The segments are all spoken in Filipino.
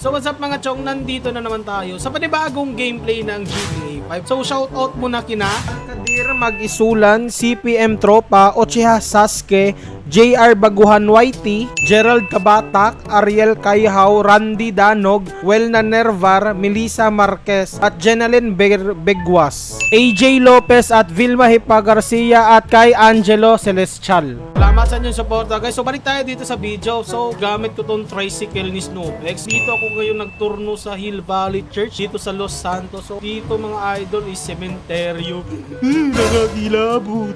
So what's up mga chong, nandito na naman tayo sa panibagong gameplay ng GTA 5. So shoutout muna kina Kadir Mag-Isulan, CPM Tropa, Ochiha Sasuke, JR Baguhan YT, Gerald Kabatak, Ariel Kayhaw, Randy Danog, Welna Nervar, Melissa Marquez at Jenaline Begwas, AJ Lopez at Vilma Hipa Garcia at kay Angelo Celestial. Salamat sa inyong suporta guys. So balik tayo dito sa video. So gamit ko tong tricycle ni Snowflex. Dito ako ngayon nagturno sa Hill Valley Church dito sa Los Santos. So dito mga idol is sementeryo. Nakakilabot.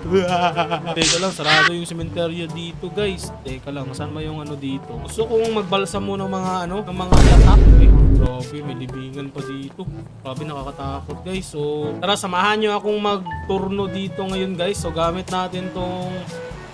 Teka lang, sarado yung sementeryo dito guys. Teka lang, saan ba yung ano dito? Gusto kong magbalsam muna ng mga ng mga yatak. Grabe, may libingan pa dito. Grabe, nakakatakot guys. So tara, samahan nyo akong magturno dito ngayon guys. So gamit natin tong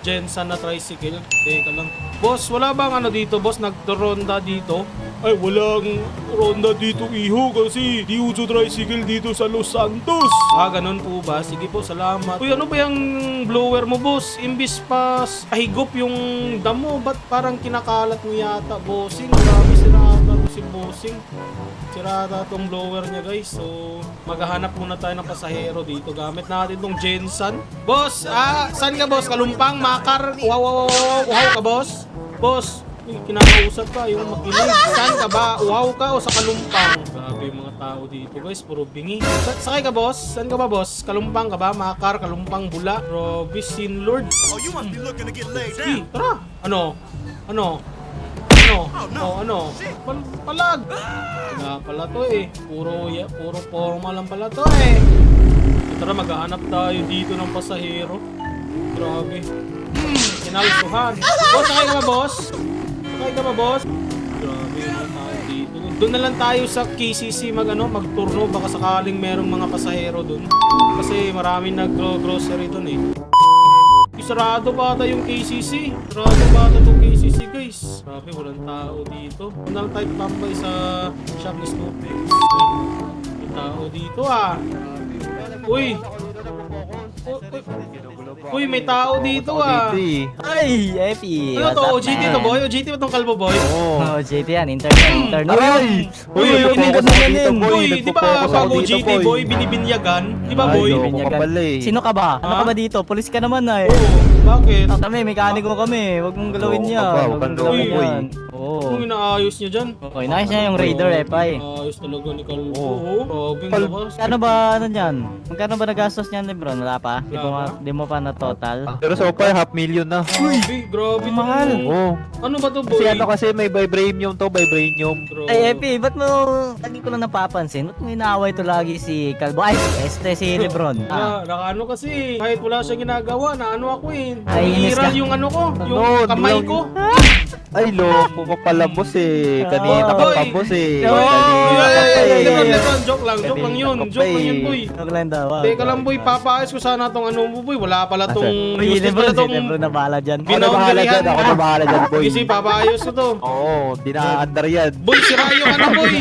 Jensen na tricycle. Teka lang. Boss, wala bang dito, boss? Nagtoronda dito? Ay, walang ronda dito, iho, kasi di uso tricycle dito sa Los Santos. Ah, ganun po ba? Sige po, salamat. Uy, ano ba yung blower mo, boss? Imbis pa ahigop yung damo, ba't parang kinakalat mo yata, bossing? Grabe, sirata to si bossing. Sirata tong blower niya, guys. So, maghahanap muna tayo ng pasahero dito. Gamit natin tong Jensen. Boss, saan ka, boss? Kalumpang, Makar? Wow ka, boss? Boss, kinakausap ka, yung makinig. Saan ka ba? Wow ka o sa Kalumpang? Grabe yung mga tao dito guys, puro bingi. Sakay ka boss? Saan ka ba boss? Kalumpang ka ba? Makar, Kalumpang, Bula, Roby, Sinlord. Oh, you must be looking to get laid Sige, down. tara! Ano? Palag! Wala pala to eh. Puro formal lang pala to eh. Tara, maghahanap tayo dito ng pasahero. Grabe. Kinalsuhan. Boss, sakay ka ba boss? Sakay ka ba boss? Grabe yung tao dito. Doon na lang tayo sa KCC magturno. Baka sakaling merong mga pasahero doon. Kasi maraming nag-grocery doon eh. Sarado ba ata yung KCC? Sarado ba ata itong KCC guys? Grabe, walang tao dito. Doon na lang tayo tambay sa shop ni Snowflex. May tao dito ah. Uy! Uy, may tao dito ah. Ay, Epi. Ano to? OGT to boy? OGT ba tong kalbo boy? Oh, JT yan. Intern. Uy, inikat na yan din. Boy, di ba pag OGT boy, binibinyagan? Di ba boy? Sino ka ba? Ano ka ba dito? Pulis ka naman eh. Oo, bakit? Kami, mekaniko kami. Huwag mong galawin yan. Huwag kang galawin yan. Anong inaayos niya dyan? Okay, nice niya yung Raider, Epay. Ayos talaga ni Kalbo. Oo, lakas. Ano ba, yan? Magkano ba nagastos niyan, Lebron? Wala pa? Di mo pa na total? Pero so far, 500,000 na. Grabe mahal. Oo. Ano ba to boy? Kasi may vibranium to, vibranium. Ay, Epi, ba't mo, lagi ko lang napapansin, ba't mo inaaway to lagi si Kalbo? Ay, si Lebron. Nakaano kasi, kahit wala siyang ginagawa, naano ako eh. Ay, inis ka. Naiiral yung yung kamay ko. Ay, loko ka pala, boss eh. Kanina ka pa, boss eh. Oh. Kanina ka pa eh. Lebron, joke lang yun. Joke lang yun boy. Huwag lang daw. Teka lang boy, papaayos ko sana tong mo boy. Wala pala tong Uy, useless Lebron, pala si tong Lebron na bahala dyan. Ako na bahala dyan, boy. Kasi papaayos ko to. Oo, dinaandar yan. Boy, sira yung boy.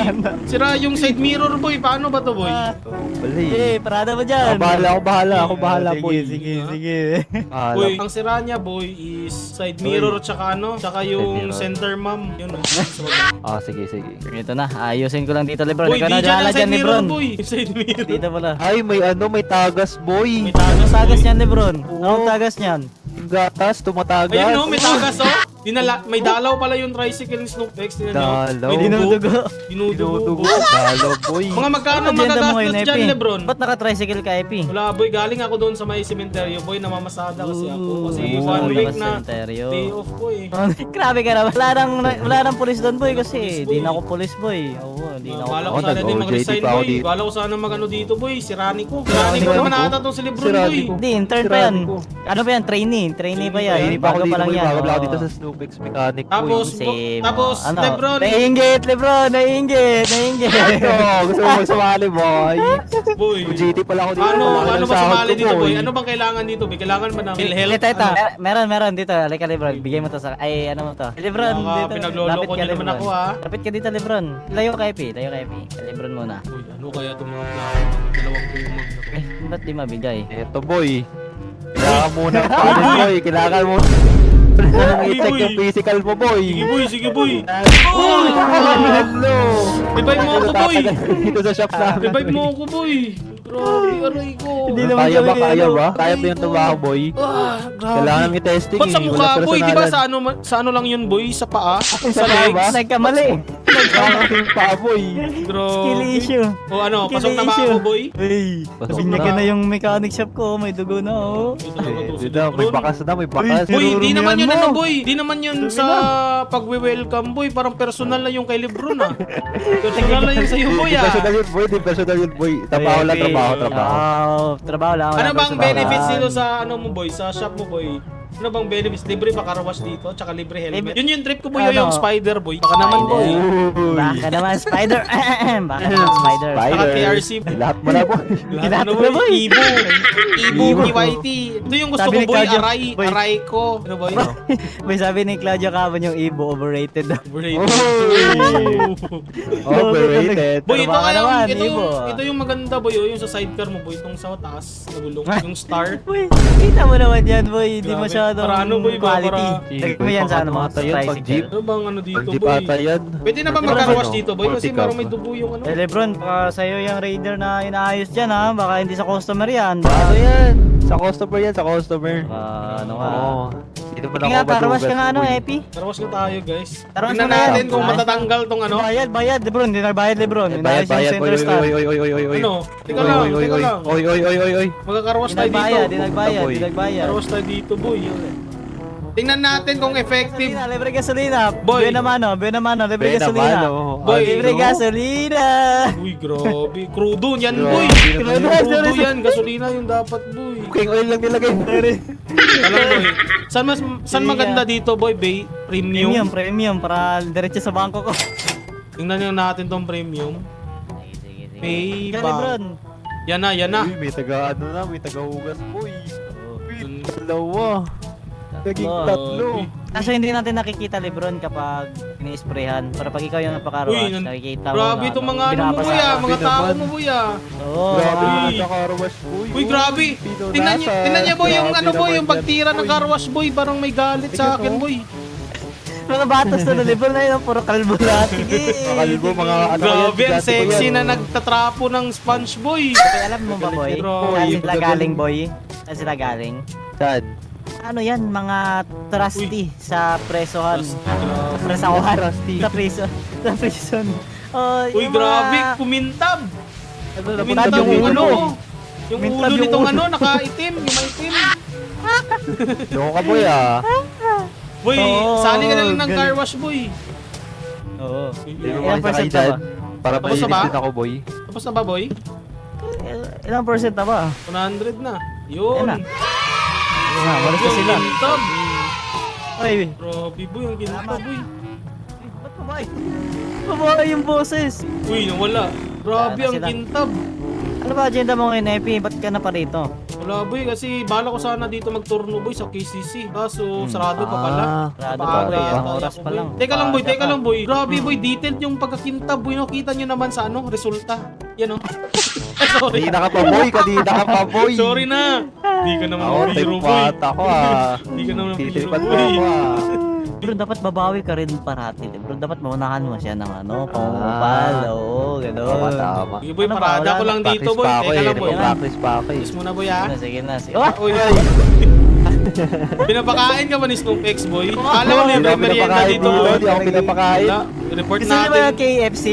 Sira yung side mirror boy. Paano ba to boy? Bali. Parada mo dyan. Ako bahala, boy. Sige. Boy, ang sira niya boy is side mirror tsaka tsaka yung mirror. center mom. Yun sa baba. Sige. Ito na, ayusin ko lang dito, Lebron. Boy, Ikaw di na dyan bahala ang dyan, side mirror Lebron. boy. Side mirror. Dito pala. Ay, may tagas, boy. May tagas Tagas boy. niyan, Lebron. Oo. Anong tagas niyan? Yung gatas, tumatagas. Ayun no, may tagas may dalaw pala yung tricycle ni Snowflex. Dalaw. May Dinudugo. Dinudugo. Dalaw, boy. Mga magkano Ano agenda mo ngayon, magagastos dyan, Epi? Lebron? Ba't naka-tricycle ka, Epi? Wala boy, galing ako doon sa may sementeryo boy, namamasada kasi ako. Kasi Ooh, 1 week na naka-sementeryo. day off ko eh. Grabe ka naman. Wala nang pulis doon, boy, kasi Pulis, di boy. na ako pulis, boy. Oo, di na ako. Bala ko Ako, sana din nag-OJT mag-resign pa ako boy. dito. Bala ko sana dito boy, si Rani ko. Rani ko naman ata tong si Lebron Si Rani boy. ko. Hindi, intern pa yan. Ano pa yan? Trainee pa yan. Hindi pa ako Bago dito, pa lang boy. yan. Bago lang ako Oo. dito sa Snowflex mechanic, Tapos, boy. Lebron. Naiinggit, Lebron. Naiinggit. Gusto mo sumali, boy. Boy. GT pala ako dito. Ano Malaki ba ng sahod sumali ko, dito boy? Ano bang kailangan dito boy? Kailangan ba ng PhilHealth? Ito. Ano? Meron dito. Halika, Lebron. Bigay mo to sa... Ay, ano mo to? Lebron, Baka dito. pinagloloko niyo naman ako, ha? Lapit ka dito, Lebron. Layo ka, Epi. Kay Lebron muna. Boy, ano kaya itong mga plano? Dalawang kumag na to. Ba't di mabigay? Eto, boy. Kailangan muna. Paano, boy? Kailangan mo. Nang i-check Uy, yung physical mo, boy. Sige boy, sige boy. Uy! Hello! Revive mo ako boy. Dito sa shop namin. Revive mo ako boy. Grabe, aray ko. Hindi naman Kaya ba, kami, kaya ano. ba? Kaya ba yung tumaho, boy? Grabe. Kailangan namin i-testing. Ba't sa eh. mukha Walang boy? Di ba personalan. sa ano lang yun boy? Sa paa? Sa paa ba? legs? Nagkamali. Nagkakaking pa, boy. Grabe. Skill issue. O ano, pasok na ba Skill ako issue. boy? Uy, Pasok binyagan na. na yung mechanic shop ko. May dugo na, oh. Dito, may bakas na, may bakas. Boy, di naman yun Sinurumihan ano mo. boy. Di naman yun sa pagwe-welcome boy. Parang personal na yung kay Lebron ah. Personal na yung sa'yo boy Di ah. personal yun, boy. Di personal yun, boy. Trabaho lang, trabaho, trabaho. Trabaho lang. Ano wala bang personal. benefits dito sa ano mo boy? Sa shop mo boy? Ano bang benefits? Libre pa karawash dito, tsaka libre helmet. Yun yung trip ko boy, Ano? yung spider boy. Baka naman boy. Uy. Baka naman spider. Baka naman spider. Saka KRC. Lahat mo na, boy. Lahat ano boy? Ibo. Ibo, KYT. Ito yung gusto Sabi ko ni boy, Claudio, aray. boy. Aray ko. Ano boy? May sabi ni Claudio Caban yung Ibo overrated daw. Overrated. Boy, ito Baka kaya naman, ito Ibo. ito yung maganda boy, oh, yung sa sidecar mo boy, itong sa taas, nagulong, yung star. Uy, kita mo naman yan, boy. Hindi Grabe. masyadong Para ano, boy, ba? quality. Para- Lagyan mo yan sa ano, mga Pag jeep. tricycle. Ano bang ano dito Pag-jeep boy? ata yan. Pwede na ba magka-wash dito boy? Kasi Multi-cab. parang may dugo yung ano. Eh, Lebron, baka sa'yo yung Raider na inaayos dyan, ha? Baka hindi sa customer yan. Ano yan? Sa customer yan, sa customer. Ano ka? Oo. Hindi naman Nga, ako karawas ka nga, ano, boy. Epi? Carwash na tayo guys. Carwash Tingnan na tayo. natin kung Ay. matatanggal tong ano. Bayad, Lebron. Hindi nagbayad, Lebron. Eh, Inaayos bayad, yung bayad. center stand. Oy, oy, oy, oy, oy, oy. Ano? Teka Oy, lang, oy, oy, teka oy. lang. Oy, oy, oy, oy, oy. Magka-carwash Di tayo dito. nagbayad, di nagbayad, boy. di nagbayad. Carwash tayo dito boy. Tingnan natin kung effective. Gasolina, libre gasolina. Boy. Buena mano, libre Bena, gasolina. mano. Boy, Libre Ano? gasolina. Uy, grabe. Crudo yan Grabe. boy. Grabe. Crudo yan. Gasolina yung dapat boy. Cooking oil lang nilagay. Alam boy. Saan maganda dito boy? Bay? Premium? Premium, para diretso sa bangko ko. Tingnan nyo natin tong premium. May Kaya, ba? Lebron. Yan na, yan na. Uy, may taga ano na, may taga hugas. Uy, Yun. dalawa. Naging Tatlo. tatlo. Kaso hindi natin nakikita, Lebron, kapag ini-sprayhan. Para pag ikaw yung Uy, napaka-rush, nakikita mo grabe na, itong mga ano mo binabasa boy ah. ka. Mga tao naman. mo boy ah. Oo. Grabe Uy. yung sa carwash. Uy, grabe. Tingnan niyo boy yung ano boy, yung pagtira ng car wash boy. Parang may galit sa akin boy. Mga batas na Lebron na yun, puro kalbo lahat. Sige. Kalbo, mga ano Grabe, ang yan, sexy yan. na nagtatrapo ng sponge boy. Kaya alam mo ba, boy? Grabe. Saan sila galing, boy? Saan sila galing? Saan? Ano yan, mga trusty sa presohan. Presawan. Trusty. Sa prison. Sa prison. Oh, Uy, yung grabe, mga- kumintab. Kumintab Kumintab yung yung ulo. ano. Yung Kumintab ulo yung nitong ulo. ano, nakaitim, yung maitim. Loko ka boy ah. Boy, Oo, sali ka na lang ng galing. car wash boy. Oo. Hindi mo Ilang makisakay percent na dyan. ba? Para Tapos na mainis ba? din ako boy. Tapos na ba boy? Ilang percent na ba? 100 na. Yun. Yan na. Walis na Yung sila. kintab. Ay, Grabe boy, yung kintab boy. ba't babae? Babae yung boses. Uy, nawala. Grabe Wala na ang sila. kintab. Ano ba agenda mo ngayon, Epi? Ba't ka na pa rito? Wala boy, kasi bala ko sana dito magturno boy sa KCC. Kaso sarado pa pala. Sarado pa, Napaaga boy. yata Ang oras ako, pa boy. lang. Teka lang boy, Paaga teka pa. lang boy. Grabe boy, detailed yung pagkakintab boy. No? Kita nyo naman sa ano, resulta. Yan oh. Sorry. Kanina ka pa boy, kanina ka pa boy. Sorry na. Di ka naman Ako, biro boy. tipat ako ah. Di ka naman biro Titiripan mo boy. ako ah. Bro, dapat babawi ka rin parati. Bro, dapat maunahan mo siya ng ano, pangungupal. Oo, Tama, gano'n. tama. Sige boy, Ano ba, parada wala ko na. lang dito Practice boy. pa ako Teka eh, lang boy. practice pa ako eh. Kiss muna boy ah. Sige na, sige. Oh! Uy, pinapakain ka ba ni Snoop X boy? Kala ko libre Hindi ako merienda pinapakain dito dito, boy. hindi ako pinapakain. Wala. Report Gusto niyo ba yung natin. KFC?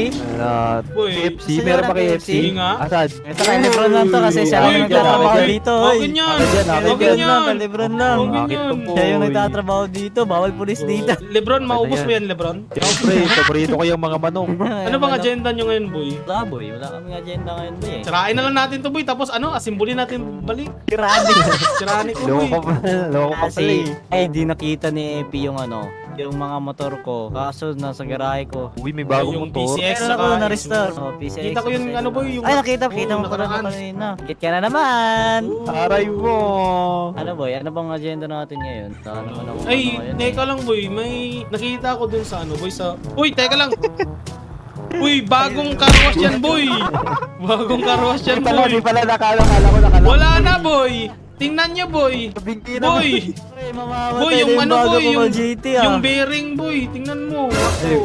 Boy, KFC, gusto meron niyo pa ng KFC? KFC nga. Asan? Ito kay Lebron lang to kasi siya Uy, lang yung nagtatrabaho grabe. dito. Akin yan. Akin yan, akin Akin Lebron yan. lang, kay Lebron lang. Akin Akin yan. to po. Siya yung nagtatrabaho dito, bawal pulis dito. Lebron, maubos yan. mo yan Lebron? Siyempre, paborito ko yung mga manok. Ano bang agenda nyo ngayon boy? Wala boy, wala kaming agenda ngayon boy eh. Sirain na lang natin to boy, tapos ano, asimbulin natin balik. Grabe. Sirain ko boy. Loko pa, loko pa pala Kasi, eh. ay di nakita ni Epi yung ano, yung mga motor ko. Kaso nasa garahe ko. Uy, may bagong Yung motor. PCX Meron ako saka na-restore. Isuzu. Oh, PCX. Kita ko yung ano boy, yung... Ay, nakita Oo, mo pala nakaraan. na kanina. Kit ka na naman. Aray mo. Ano boy, ano bang agenda natin ngayon? Saan naman ako Ay, ano ngayon, teka lang boy, may nakita ko dun sa ano boy sa... Uy, teka lang! Uy, bagong car wash yan boy! Bagong car wash yan Di boy! pala nakala ko nakala. Wala na boy! Tingnan nyo boy! Bingki na. Boy! Mamamatay Boy, na yung ano bago boy, ko yung, GT ah. yung bearing boy, tingnan mo.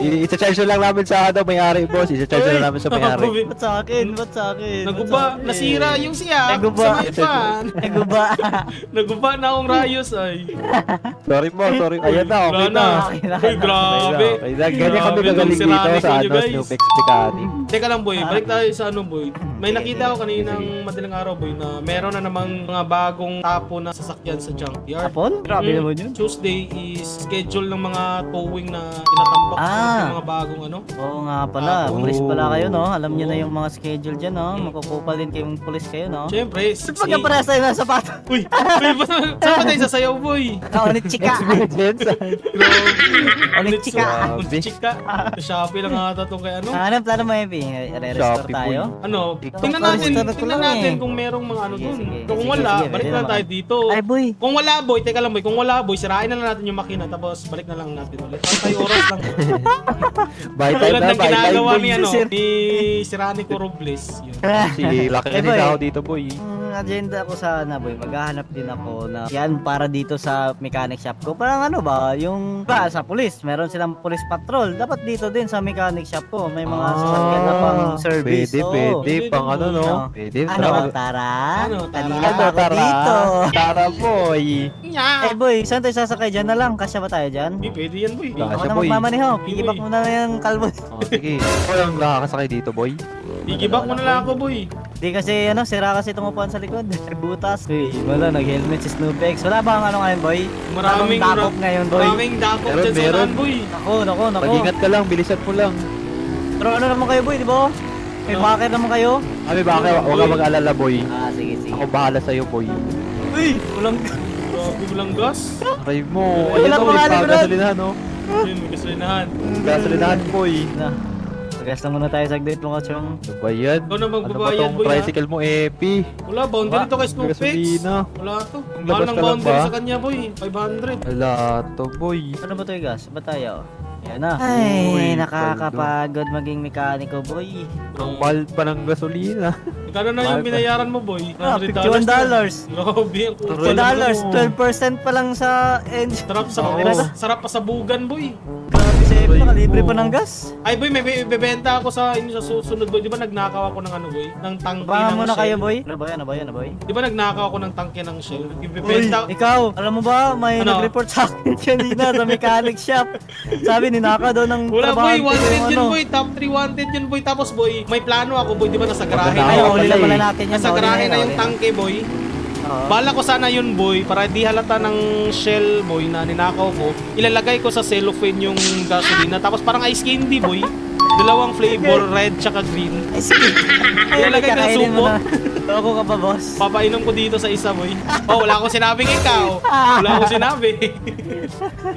I-charge na lang namin sa ano, may-ari, boss. I-charge na lang namin sa may-ari. Ba't sa akin? Ba't sa akin? Naguba, nasira yung siya. Naguba. Naguba. Naguba. Naguba na akong rayos ay. Sorry po, sorry. Ayan na, okay Wala na. na. Uy, grabe. Okay na, ganyan kami Grabe gagaling tong dito sirami sa ko nyo, ano, guys. Snoop X Picati. Teka lang boy, balik tayo sa ano boy. May nakita ko kaninang madaling araw boy na meron na namang mga bagong tapo na sasakyan sa junkyard. Tapon? Grabe Mm. naman yun. Tuesday is schedule ng mga towing na tinatambak yung mga bagong ano. Oo nga pala, Ah, pulis pala kayo no? Alam niyo na Oo. yung mga schedule dyan no? Makukupal din kayong pulis kayo no? Siyempre, Pag ang parehas tayo ng sapato. Uy, saan ba tayo sasayaw boy? Kaunit chika. Experience. Ulit chika. Grabe. Chika. Sa Shopee lang ata itong kay ano. Anong plano mo, Epi? Re-restore Shopee, tayo? Ano, TikTok. tingnan natin, Restore ko tingnan lang natin eh. kung merong mga ano Sige, dun. sige. Kung Sige, wala, sige, balik pwede na naman. tayo dito. Ay, boy. Kung wala boy, teka lang boy, kung wala boy, sirain na lang natin yung makina tapos balik na lang natin ulit. Para tayo oras lang. Bye time Tulad na, ng bye time, ginagawa boy. ni ano, Sir. ni Siranico Robles. Yun. Si Laki Eh, na boy. ako dito, boy. Ang agenda ko sana, boy, maghahanap din ako na yan para dito sa mechanic shop ko. Parang ano ba, yung ba sa police, meron silang police patrol. Dapat dito din sa mechanic shop ko, may mga sasakyan na pang service. Pwede, Oo. pwede. Pwede Pang din, ano, boy. no? Ano? Pwede. Ano, tara? Ano, tara? Kanina Ano, pa ako tara. dito. Tara, boy. Eh boy, saan tayo sasakay dyan na lang? Kasya ba tayo dyan? Hindi, pwede yan boy. Kasya, Ako na boy. magmamaneho. Boy. Pigibak mo na yung kalbo. Oh, sige. Ikaw lang nakakasakay dito, boy. Igibak mo na lang ako boy. Di kasi ano, sira kasi itong upuan sa likod. Butas. Uy, wala, nag-helmet si Snoop X. Wala ba ang ano ngayon, boy? Maraming dakop ngayon, boy. Maraming dakop Meron, dyan sa meron. unahan boy. Nako. Mag-ingat ka lang, bilisan mo lang. Pero ano naman kayo, boy, di ba? May bakit naman kayo? Kami baka, huwag ka mag-alala, boy. Ah, sige. Ako bahala sa'yo, boy. Uy, walang... Grabe walang gas. Aray mo. Wala Ayun, pa boy. nga, Lebron. Gasolinahan, no? Yun, may gasolinahan. Gasolinahan, boy. Na. Pagas lang muna tayo saglit mga chong. Ano ba yan? Ikaw na Ano ba magbabayad tong boy ha. tricycle mo, Epi? Wala, boundary Wala. to kay Snoop X. Gasolina. Wala to. Labas Mahal ng ka lang boundary ba? sa kanya boy. 500. Wala to, boy. Ano ba to yung gas? Ba tayo? Yan na. Uy, Ay, nakakapagod maging mekaniko, boy. Ang mahal pa ng gasolina. Magkano na yung binayaran mo boy? Ah, $100 $51. Grabe, ang Tuloy $2, 12% pa lang sa engine. Sarap sa Oo. sarap pa sa bugan boy. Grabe sa Epi, nakalibre pa ng gas. Ay boy, may bebenta ako sa inyo sa susunod boy. Di ba nagnakaw ako ng ano boy? Ng tangke Baka ng muna Shell. kayo, boy. Ano ba yan, boy? Di ba nagnakaw ako ng tangke ng Shell? Uy, Ibebenta. ikaw, alam mo ba, may Ano? nag-report sa akin kanina sa mechanic shop. Sabi, ninaka daw ng Wala boy, trabahante wanted yung yun ano. boy. Top 3 wanted yun boy. Tapos boy, may plano ako boy. Di ba nasa garahe na Ay, yun? huli na pala eh. natin yan. Nasa garahe na yung tangke boy. Oo. Bala ko sana yun boy, para di halata ng Shell boy na ninakaw ko. Ilalagay ko sa cellophane yung gasolina. Tapos parang ice candy boy. Dalawang flavor, red tsaka green. Ay, sige. Ilalagay ko sa kakainin sumo. mo na. Loko ka pa, boss. Papainom ko dito sa isa boy. Oh, wala akong sinabing ikaw. Wala akong sinabi.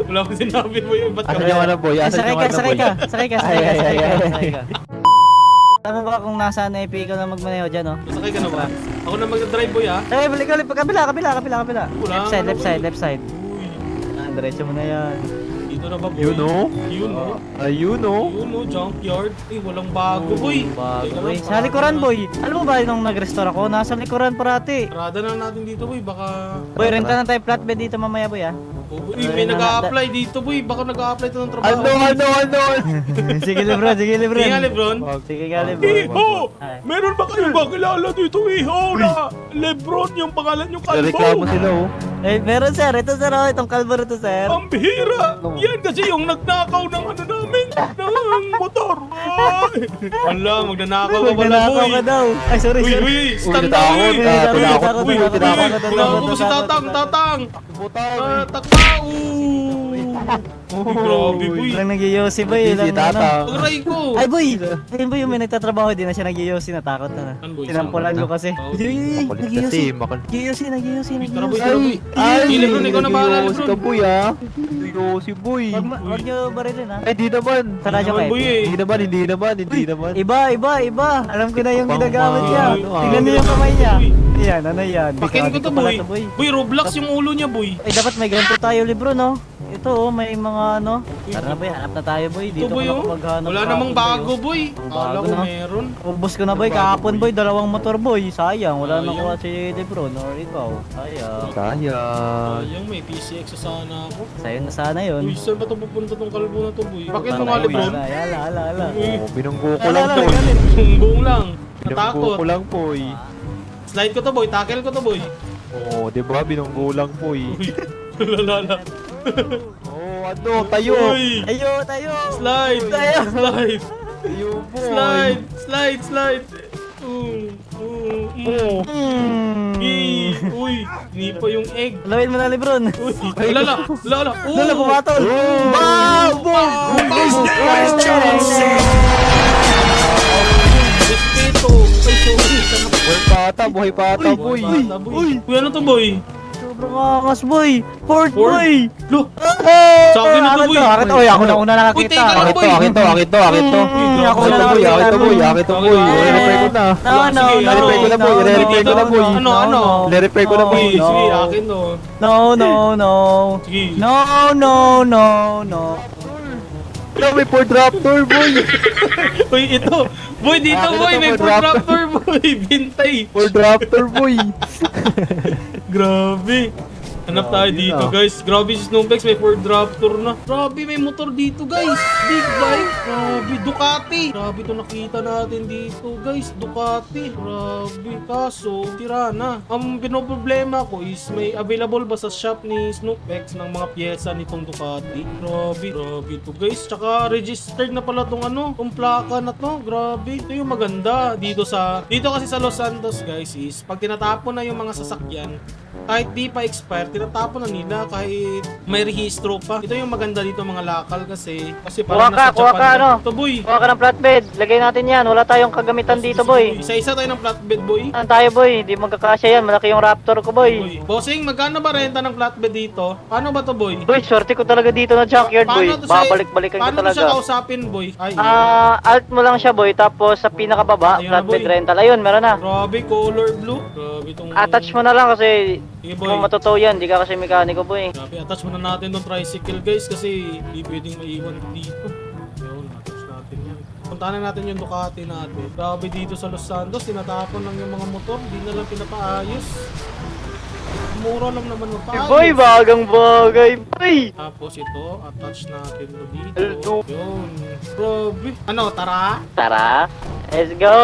Wala akong sinabi boy. Ba't ka Asan yung ano, boy? Asan Sakay yung ka, ano, sakay boy? ka. Sakay ka, sakay Ay, ka, ay, sakay ay, ka, ay. sakay ka. Tama ba kung nasa Epi ikaw na magmaneho dyan, oh? Masakay ka na ba? Ako na mag-drive boy ha. Sakay, balik, balik. Kabila. Wala, Left side, ano, left side. Uy, Ah, diretso mo na yan. dito na ba boy? You know? You know? Ayun, no? Yun no, junkyard. Eh, walang bago boy. Bago, Teka boy. lang, Sa likuran, boy. Alam mo ba nung nag-restore ako? Nasa likuran parati. Parada na natin dito boy, baka... Boy, renta na tayo flatbed dito mamaya, boy, ah. Oh, boy, may nag-a-apply dito boy, baka nag-a-apply to ng trabaho. Ano? Sige, Lebron, sige, Lebron. Sige nga Lebron. Sige nga, Lebron. Iho! Ay. Meron ba kayong kakilala dito, Iho, na Lebron yung pangalan yung Reklamo sila, oh. Eh, meron, sir. Ito, sir, oh. Itong kalbo rito, sir. Ang bihira! Yan kasi yung nagnakaw ng ano namin, ng motor. Ay! Wala, magnanakaw ka pala, Magnanakaw boy. ka daw. Ay, sorry, Uy, sorry. uy, stand natakot, down, uy. natakot, Uy, natakot, tinawag natakot, ko si Tatang, Tatang. Takpa, grabe, boy. Parang nag-yosi, boy. Si Tata. Aray ko. Ay, boy! Ayun ba yung may nagtatrabaho din na siya nag-yosi, natakot na. Ano, boy? Tinampulan ko kasi. Oh. Makulit kasi, makulit. Nag-yosi. Tara, boy, tara, boy. Ay, Lebron, ikaw na bahala, Yosi ka, Lebron. boy, ah. Yosi, boy. Huwag nyo barilin, ha? Ay, di naman. Sa radyo Naman, kayo. boy, eh. Hindi naman. Iba. Alam ko na yung Pang- ginagamit niya. ano, ah. Tingnan niyo yung kamay niya. Uy. Yan, ano yan? Pakin ko Mechanic to, pala boy. to, Boy, Roblox yung ulo niya, boy. Ay, dapat may ganito tayo, libro, no? Ito ito oh, may mga ano. Tara na boy, hanap na tayo boy. Ito Dito boy, ka oh. maghanap. Wala namang bago, boy. Akala ko na. meron. Ubus ko na boy, Bago, kahapon boy. boy, dalawang motor boy. Sayang, wala Sayang. nakuha si Lebron or ikaw. Sayang. Sayang. Sayang, may PCX sa sana ako. Sa'yo na sana yun. Uy, saan ba ito pupunta tong kalbo na to, boy? Bakit Para mo nga, tayo, Lebron? para. Ala. Uy, Oh, binunggo ko Ala, lang ala, boy. galit. sumbong lang. Binunggo Natakot. ko lang boy. Slide ko to, boy. Tackle ko to, boy. Oo, di ba? Binunggo lang boy. Uy, lalala. Oo, ano, tayo. Uy, Tayo! slide. Tayo. Slide. Tayo boy. Slide. Oo. Uy, hindi pa yung egg. Lawin mo na Lebron. Uy, lala. Lala, pumatol. Respeto. Ay, sorry. Buhay pata boy. Uy, ano to, boy? Sobrang angas boy. Fort Fort? boy. Lo, sa akin na to, boy. Akin to, ako na una Uy, nakakita. teka lang, boy. Akin to. Ako na Akin to nakakita. boy. Akin to boy. I-repair ko na. No, no, Sige, no. i-repair ko na, boy. I-repair ko na, boy. Ano? I-repair ko na boy. Uy, sige, akin to. No. Sige. No. Wala, may Ford Raptor boy. Uy, ito. Boy, dito, Akin boy. na to, May Ford Ford Raptor. Raptor, boy. Bintay. Ford Raptor boy. Grabe. Hanap tayo Grabe dito, na. guys. Grabe si Snowbex, may Ford Raptor na. Grabe, may motor dito, guys. Big bike. Grabe, Ducati. Grabe ito nakita natin dito, guys. Ducati. Grabe. Kaso, tira na. Ang pinoproblema ko is may available ba sa shop ni Snowbex ng mga pyesa nitong Ducati. Grabe ito, guys. Tsaka registered na pala tong tong plaka na to. Grabe. Ito yung maganda dito kasi sa Los Santos, guys, is pag tinatapon na yung mga sasakyan, kahit di pa expire, tinatapon na nila kahit may rehistro pa. Ito yung maganda dito mga lakal kasi Kuha parang nasa ka, Japan ano? na. Ito, boy. Kuha ka ng flatbed. Lagay natin yan. Wala tayong kagamitan dito, boy. Isa-isa tayo ng flatbed, boy. Saan tayo, boy? Hindi magkakasya yan. Malaki yung Raptor ko, boy. Boy. Bossing, magkano ba renta ng flatbed dito? Paano ba to, boy? Boy, swerte ko talaga dito na junkyard, boy. Paano to siya- Babalik-balikan ko Paano to siya talaga. kausapin, boy? Ay, Alt mo lang siya, boy. Tapos sa pinakababa, Ayun na, flatbed boy. rental. Ayun, meron na. grabe, color blue. Grabe itong... Attach mo na lang kasi Sige, kung boy. matotoo yan. Di ka kasi mekaniko, boy. Grabe, attach muna natin tong tricycle, guys, kasi di pwedeng maiwan dito. Yun, attach natin yan. Puntahan na natin yung Ducati natin. Grabe dito sa Los Santos, tinatapon lang yung mga motor, di na lang pinapaayos. Mura lang naman magpaayos. Boy, bagang bagay, boy. Tapos ito, attach natin to dito. L2. Yun. Grabe. Ano, tara? Tara, let's go.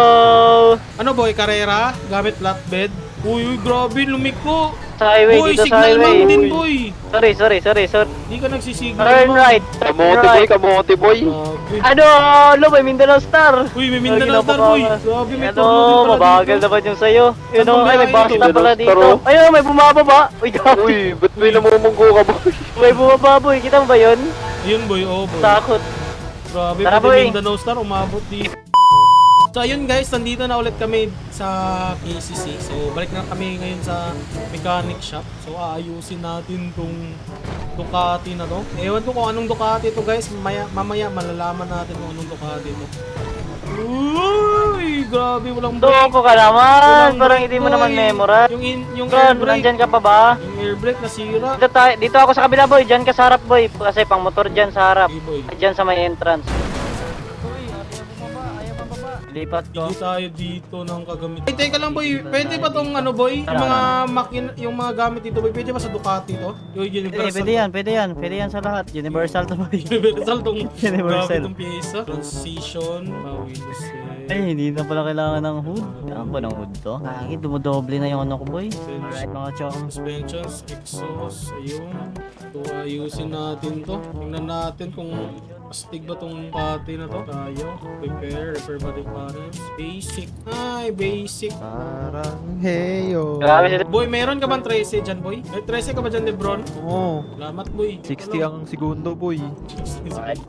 Ano boy, karera? Gamit flatbed? Uy, grabe, lumiko. Sa highway, Boy, dito sa signal highway. man din, boy. Sorry. Di ka nagsisignal. Turn man. right. Kamote boy. Grabe. Ano, may Mindanao Star. Uy, may Mindanao Star, boy. Grabe, may Ano, turno din pala mabagal dito. naman yung sa'yo. Yun Saan o, bang ay, may biyahe bus ito? stop pala dito. Taro. Ayun, may bumababa. Uy, gabi. Uy, ba't may namumunggo ka boy? May bumaba, boy. Kita mo ba yun? Ayun, boy. Oh, boy. Takot. Grabe, Tara, pati boy. Mindanao Star, umabot dito. So ayun guys, nandito na ulit kami sa KCC. So balik na kami ngayon sa mechanic shop. So aayusin natin tong Ducati na to. Ewan ko kung anong Ducati to guys. Mamaya malalaman natin kung anong Ducati to. Uy, grabe, walang Tuko ka naman. Walang Parang brake, hindi mo boy. naman memorize. Yung Ron, air brake. nandyan ka pa ba? Yung air brake nasira. Dito ako sa kabila, boy. Dyan ka sa harap, boy. Kasi pang motor dyan sa harap. Okay, boy. Dyan sa may entrance. Lipat ko. Hindi tayo dito ng kagamit. Ay, teka lang boy, pwede ba tong ano boy? Yung mga yung mga gamit dito boy, pwede ba sa Ducati to? Yung universal. Pwede yan sa lahat. Universal to boy. Universal tong Universal. grabe tong pyesa. Transition, wheels Ay, hindi na pala kailangan ng hood. Kailangan ba ng hood to? Ay, dumodoble na yung ano ko boy. Alright mga chong. suspensions, exhaust, ayun. So ayusin natin to. Tingnan natin kung astig ba tong pati na to. Tayo, repair body panels. Basic. Ay, basic. Parang heyo. Grabe sila. Boy, meron ka bang 13 dyan, boy? May 13 ka ba dyan, Lebron? Oo. Salamat, boy. 60 ang segundo boy.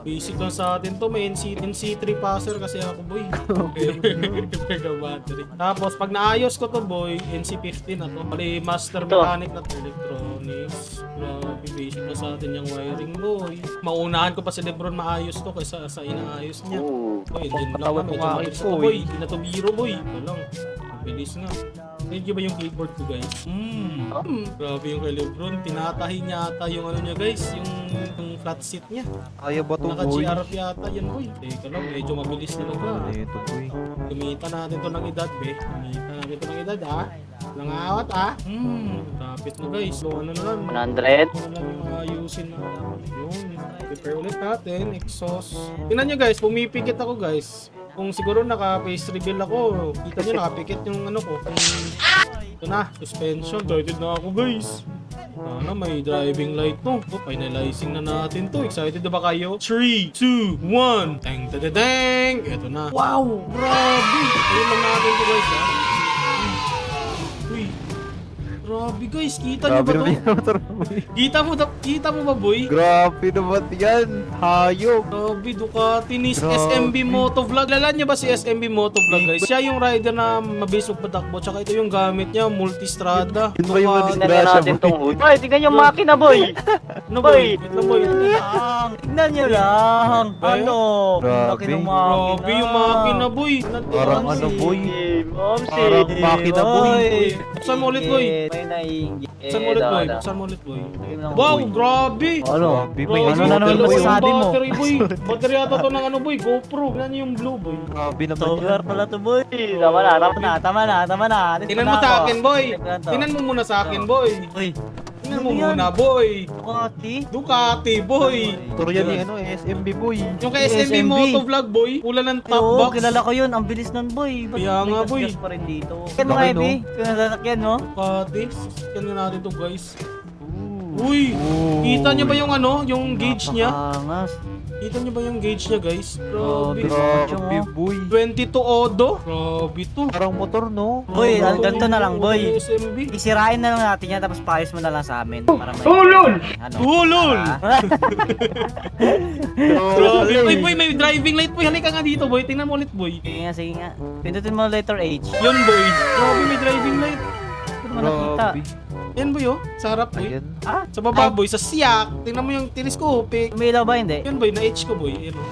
Basic lang sa atin to. May NC3 passer kasi ako, boy. Mega battery. Tapos, pag naayos ko to, boy, NC15 na to. Pali master Ito. mechanic na to. Electronics. Grabe, basic na sa atin yung wiring, boy. Maunahan ko pa si Lebron maayos to kaysa sa inaayos niya. Boy, din lang Patawan kami. ko nga Medyo ito, boy. Hindi na to biro, boy. Ito lang. Ang bilis nga. Thank you ba yung keyboard ko, guys? Grabe yung kay Lebron. Tinatahi niya ata yung ano niya, guys. Yung flat seat niya. Kaya ba to, boy? Naka-GRP yata yan, boy. Teka lang, medyo mabilis talaga. Ito, boy. Gamitan natin to ng edad, be. Gamitan natin to ng edad, ha? Langawat, ha? Tapit na, guys. So, ano na lang. 100. Ano lang yung ayusin na. Yun. Prepare ulit natin. Exhaust. Tingnan nyo, guys. Pumipikit ako, guys. Kung siguro naka-face reveal ako, kita nyo nakapikit yung ano ko. Ito na, suspension. Excited na ako, guys. Sana may driving light to. Finalizing na natin to. Excited na ba kayo? 3, 2, 1. Tang tadadang. Ito na. Wow! Grabe! Ayun lang natin to, guys, ha? Uy. Grabe, guys. Kita nyo Grabe ba naman to? yung motor, boy. Kita mo ba, boy? Grabe naman yan. Hayop. Grabe, Ducati ni Grabe. SMB Motovlog. Lala niyo ba si SMB Motovlog, guys? Siya yung rider na mabisog patakbo. Tsaka ito yung gamit niya, multistrada. Yun ba yung Ducati. Tingnan Disgrasya, natin boy. tong hood. Boy, tingnan yung makina, boy. Ano, boy? Boy. Wait lang, boy. Tignan nyo lang. Ay, Ano? grabe. Laki ng makina. Grabe yung makina, boy. Parang ano, boy? Momsi. Parang makina, boy. Buksan mo ulit, boy. May naiingit. Buksan mo ulit, boy. Buksan mo ulit, boy. Tingnan mo, Wow, boy. grabe. Ano? Grabe, may Grabe, ano na naman dalawa yung masasabi mo? battery, boy. Battery yata to ng ano, boy. GoPro. Yan yung blue, boy. Grabe naman Solar yan. pala to, boy. Tama na, tama na. Tama na. Tingnan mo sa akin, boy. Tingnan mo muna sa akin, boy. Uy, Tingnan mo Ano yan? muna, boy. Ducati. Ducati, boy. Motor yan ni ano, SMB, boy. Yung kay SMB SMB. Motovlog, boy. Pula ng top Oo, box. kilala ko yun. Ang bilis nun, boy. Ba't Kaya may nga, boy. gasgas pa rin dito. Kaya mo, Laki, Ivy. Kung nasasakyan mo. Ducati. Sasakyan na natin to, guys. Uy, kita niyo ba yung ano, yung gauge niya? Angas. Kita niyo ba yung gauge niya, guys? Grabe. Grabe, boy. 22 odo. Grabe to. Parang motor, no? Boy, ganito na lang, boy. SMB. Isirain na lang natin yan tapos paayos mo na lang sa amin. Para may... Tulol! Ano? Tulol! Grabe. Grabe. Uy, boy, may driving light, boy. Halika nga dito, boy. Tingnan mo ulit, boy. Sige nga. Pindutin mo letter H. Yun, boy. Grabe, may driving light. Hindi mo nakita. Grabe. Yan, boy, oh. Sa harap, boy. Ayan. Ah, Sa baba, boy. Sa siyak. Tingnan mo yung telescopic. umilaw ba? Hindi. Yan, boy. Na-H ko, boy. Yan, oh.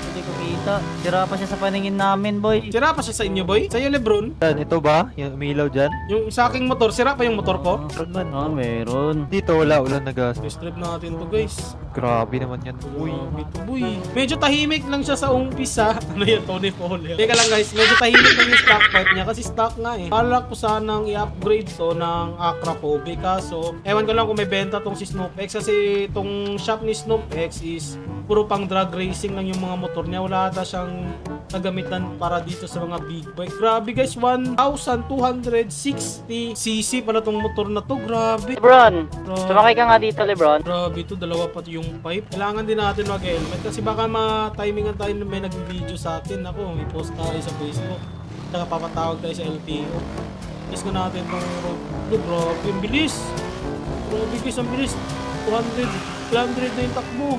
Hindi ko kita. Sira pa siya sa paningin namin, boy. Sira pa siya sa inyo, boy? Sa'yo, Lebron? Yan, ito ba? Yung umilaw dyan? Yung sa aking motor, sira pa yung motor ko? Meron man. Oh, meron. Dito, wala nagas. Test drive natin to, guys. Grabe naman yan, boy. Grabe to, boy. Medyo tahimik lang siya sa umpisa. Ano yan, Tony Fowler? Teka lang, guys. Medyo tahimik lang yung stock pipe niya kasi stock nga eh. Kala ko sanang i-upgrade to ng Acra Pobe. Kaso, ewan ko lang kung may benta tong si Snoop X kasi itong shop ni Snoop X is puro pang drag racing lang yung mga motor niya. Wala ata siyang nagamitan para dito sa mga big bike. Grabe guys, 1,260cc pala tong motor na to. Grabe. Lebron, Grabe. sumakay ka nga dito, Lebron. Grabe to, dalawa pa yung pipe. Kailangan din natin mag-helmet kasi baka ma-timingan tayo na may nag-video sa atin. Ako, may post tayo sa Facebook. Tsaka papatawag tayo sa LTO. Test na natin tong road. Grabe, ang bilis. Grabe guys, ang bilis. 200 na yung takbo.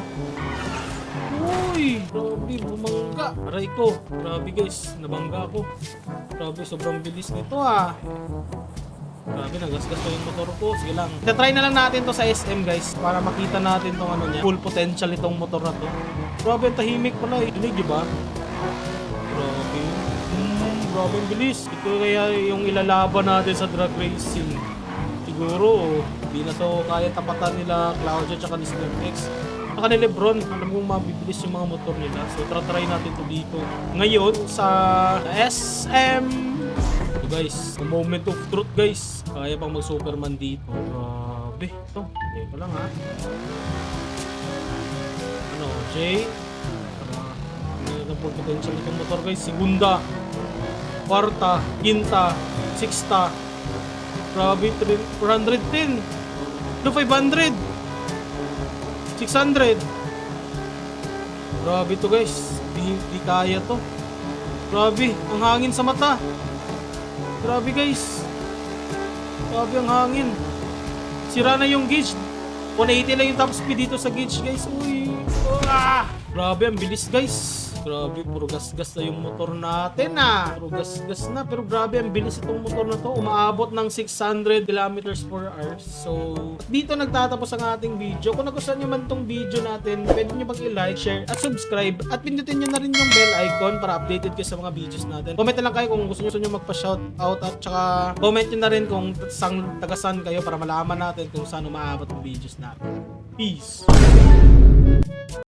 Uy, grabe, bumangga. Aray ko. Grabe guys, nabangga ako. Grabe, sobrang bilis nito ah. Grabe, nagasgas ko yung motor ko. Sige lang. Try na lang natin to sa SM guys para makita natin tong ano niya. Full potential itong motor na to. Grabe, ang tahimik pala eh. Dinig, di ba? Grabe. Grabe ang bilis. Ito kaya yung ilalaban natin sa drag racing. Siguro, hindi na to kaya tapatan nila Claudio tsaka ni Snoop X. Saka ni Lebron, alam mo mabibilis yung mga motor nila. So, try natin to dito. Ngayon, sa SM. Ito guys, the moment of truth guys. Kaya pang mag-Superman dito. Grabe. Ito, ito lang ha. Ano, J? Ano po potential itong motor guys? Segunda, kwarta, quinta, sixta. Grabe, 410. No, 500. 600. Grabe to guys. Di kaya to. Grabe, ang hangin sa mata. Grabe guys. Grabe ang hangin. Sira na yung gauge. 180 lang yung top speed dito sa gauge guys. Uy. Ah! Grabe, ang bilis guys. Grabe, puro gas-gas na yung motor natin Puro gas-gas na, pero grabe, ang bilis itong motor na to. Umaabot ng 600 kilometers per hour. So, dito nagtatapos ang ating video. Kung nagustuhan nyo man tong video natin, pwede nyo bang i-like, share, at subscribe. At pindutin nyo na rin yung bell icon para updated kayo sa mga videos natin. Comment na lang kayo kung gusto nyo magpa-shoutout at saka comment nyo na rin kung taga-saan kayo para malaman natin kung saan umaabot ang videos natin. Peace!